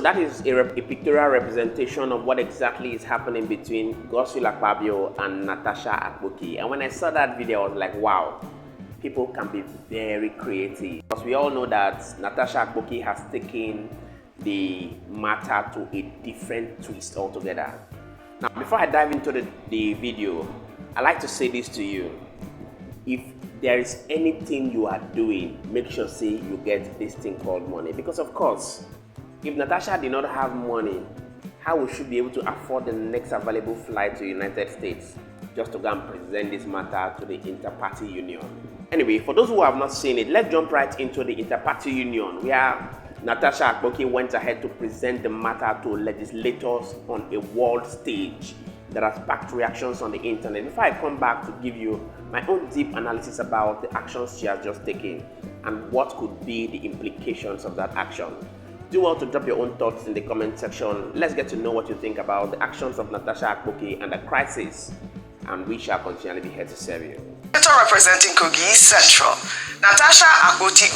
that is a pictorial representation of what exactly is happening between Gael Akapabios and Natasha Akpoki. And when I saw that video, I was like, wow, people can be very creative. Because we all know that Natasha Akpoki has taken the matter to a different twist altogether. Now, before I dive into the video, I like to say this to you. If there is anything you are doing, make sure say you get this thing called money. Because of course, if Natasha did not have money, how would she be able to afford the next available flight to the United States just to go and present this matter to the Inter-Party Union? Anyway, for those who have not seen it, let's jump right into the Inter-Party Union, where Natasha Akpoki went ahead to present the matter to legislators on a world stage that has sparked reactions on the internet. Before I come back to give you my own deep analysis about the actions she has just taken and what could be the implications of that action, do well to drop your own thoughts in the comment section. Let's get to know what you think about the actions of Natasha Akpoki and the crisis, and we shall continually be here to serve you. Senator representing Kogi Central, Natasha Akpoki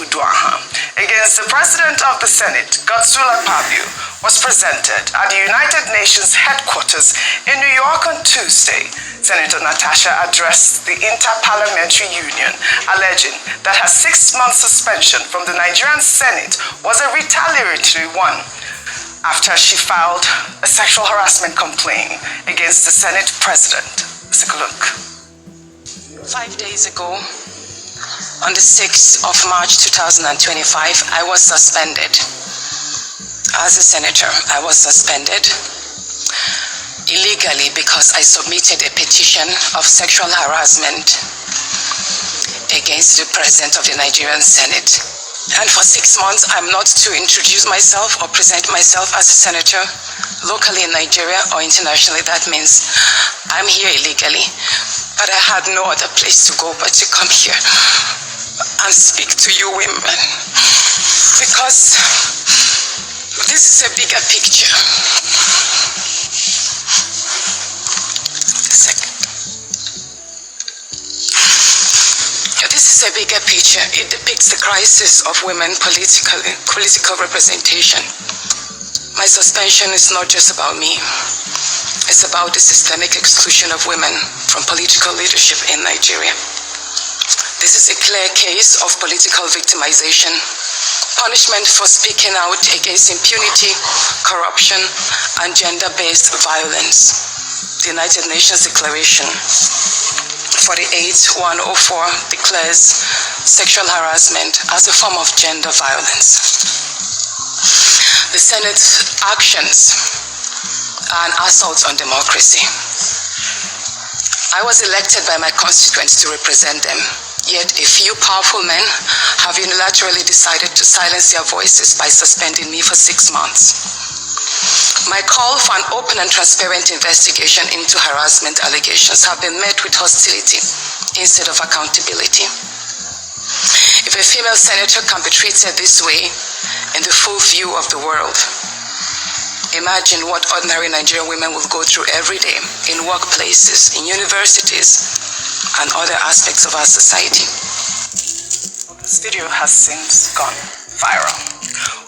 against the President of the Senate, Gael Clavis, was presented at the United Nations headquarters in New York on Tuesday. Senator Natasha addressed the Inter-Parliamentary Union, alleging that her 6-month suspension from the Nigerian Senate was a retaliatory one after she filed a sexual harassment complaint against the Senate President. Let's take a look. 5 days ago, on the 6th of March 2025, I was suspended. As a senator, I was suspended illegally because I submitted a petition of sexual harassment against the President of the Nigerian Senate. And for 6 months, I'm not to introduce myself or present myself as a senator locally in Nigeria or internationally. That means I'm here illegally. But I had no other place to go but to come here and speak to you women, because this is a bigger picture. This is a bigger picture. It depicts the crisis of women political representation. My suspension is not just about me. It's about the systemic exclusion of women from political leadership in Nigeria. This is a clear case of political victimization, punishment for speaking out against impunity, corruption, and gender-based violence. The United Nations Declaration 48-104 declares sexual harassment as a form of gender violence. The Senate's actions and assaults on democracy. I was elected by my constituents to represent them, yet a few powerful men have unilaterally decided to silence their voices by suspending me for 6 months. My call for an open and transparent investigation into harassment allegations have been met with hostility instead of accountability. If a female senator can be treated this way in the full view of the world, imagine what ordinary Nigerian women will go through every day in workplaces, in universities, and other aspects of our society. This video has since gone viral.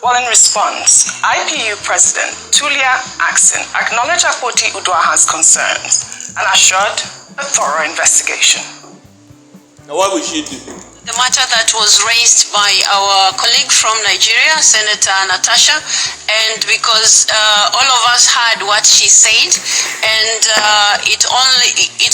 Well, in response, IPU President Tulia Axin acknowledged Akpoki Uduahan's concerns and assured a thorough investigation. Now, what will she do? The matter that was raised by our colleague from Nigeria, Senator Natasha, and because all of us heard what she said, and it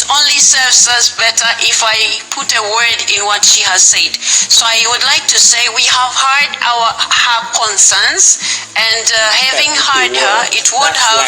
only serves us better if I put a word in what she has said. So I would like to say we have heard her concerns, and having heard her, it would have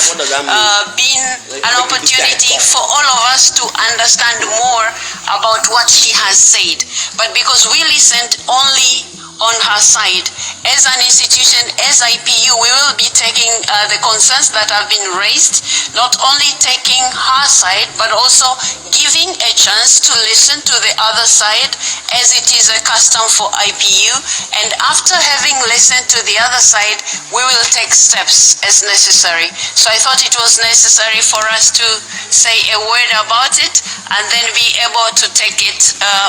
been an opportunity for all of us to understand more about what she has said. But because we listened only on her side, as an institution, as IPU, we will be taking the concerns that have been raised, not only taking her side, but also giving a chance to listen to the other side, as it is a custom for IPU. And after having listened to the other side, we will take steps as necessary. So I thought it was necessary for us to say a word about it and then be able to take it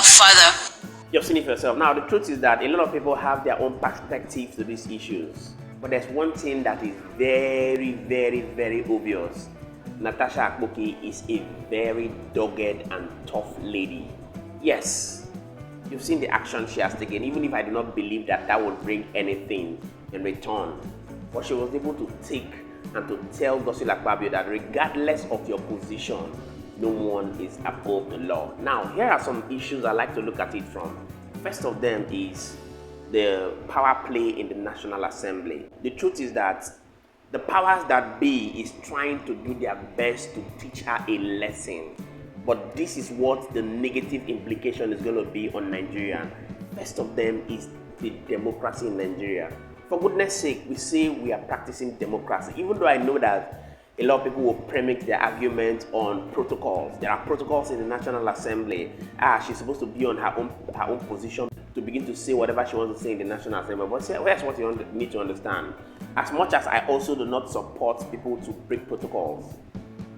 further. You've seen it for yourself. Now, the truth is that a lot of people have their own perspective to these issues. But there's one thing that is very, very, very obvious. Natasha Akpoti is a very dogged and tough lady. Yes, you've seen the action she has taken, even if I do not believe that would bring anything in return. But she was able to take and to tell Gael Clavis that regardless of your position, no one is above the law. Now, here are some issues I like to look at it from. First of them is the power play in the National Assembly. The truth is that the powers that be is trying to do their best to teach her a lesson. But this is what the negative implication is going to be on Nigeria. First of them is the democracy in Nigeria. For goodness sake, we say we are practicing democracy, even though I know that a lot of people will premise their argument on protocols. There are protocols in the National Assembly. She's supposed to be on her own position to begin to say whatever she wants to say in the National Assembly. But here's what you need to understand. As much as I also do not support people to break protocols,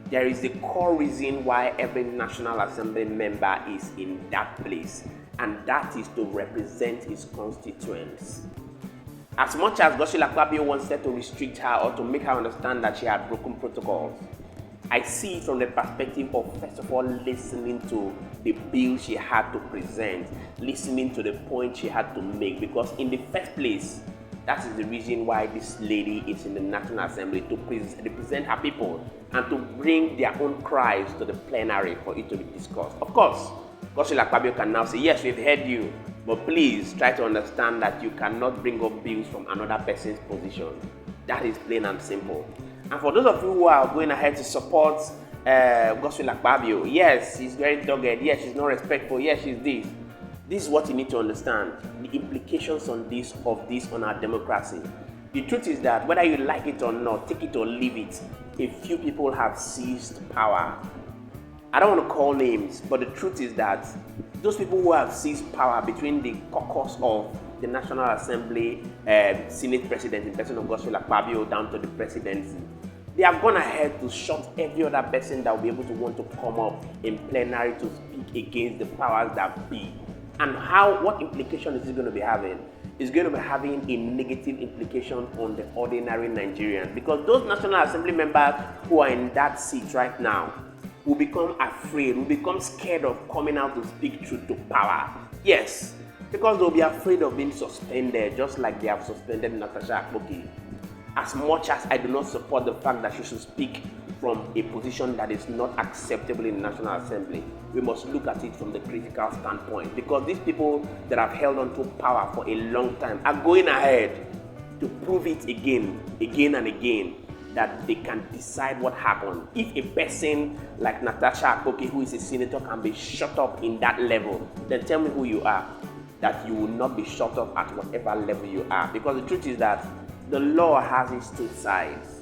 there is a core reason why every National Assembly member is in that place, and that is to represent his constituents. As much as Gael Clavis wanted to restrict her or to make her understand that she had broken protocols, I see it from the perspective of, first of all, listening to the bill she had to present, listening to the point she had to make, because in the first place, that is the reason why this lady is in the National Assembly, to represent her people and to bring their own cries to the plenary for it to be discussed. Of course, Gael Clavis can now say, yes, we've heard you, but please try to understand that you cannot bring up bills from another person's position. That is plain and simple. And for those of you who are going ahead to support Gael Clavis, yes, she's very dogged, yes, she's not respectful, yes, she's this. This is what you need to understand, the implications of this on our democracy. The truth is that whether you like it or not, take it or leave it, a few people have seized power. I don't want to call names, but the truth is that those people who have seized power between the caucus of the National Assembly Senate President in person of Gael Clavis down to the presidency, they have gone ahead to shut every other person that will be able to want to come up in plenary to speak against the powers that be. And what implication is it going to be having? It's going to be having a negative implication on the ordinary Nigerian, because those National Assembly members who are in that seat right now will become afraid, will become scared of coming out to speak truth to power. Yes, because they'll be afraid of being suspended, just like they have suspended Natasha Akpoti. As much as I do not support the fact that she should speak from a position that is not acceptable in the National Assembly, we must look at it from the critical standpoint, because these people that have held on to power for a long time are going ahead to prove it again and again, that they can decide what happened. If a person like Natasha Akpoti, who is a senator, can be shut up in that level, then tell me who you are, that you will not be shut up at whatever level you are. Because the truth is that the law has its two sides.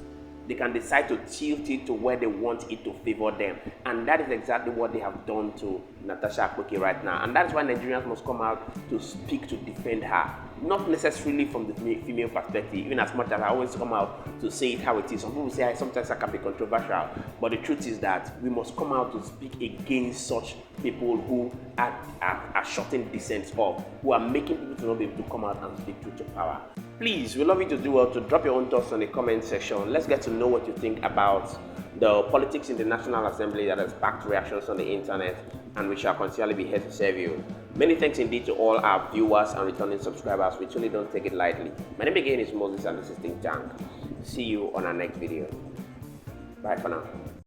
They can decide to tilt it to where they want it to favor them. And that is exactly what they have done to Natasha Akpoti right now. And that's why Nigerians must come out to speak to defend her. Not necessarily from the female perspective, even as much as I always come out to say it how it is. Some people say sometimes that can be controversial. But the truth is that we must come out to speak against such people who are shutting dissent up, who are making people to not be able to come out and speak truth to power. Please, we'd love you to do well to drop your own thoughts on the comment section. Let's get to know what you think about the politics in the National Assembly that has sparked reactions on the internet, and we shall continually be here to serve you. Many thanks indeed to all our viewers and returning subscribers. We truly don't take it lightly. My name again is Moses, and this is Think Tank. See you on our next video. Bye for now.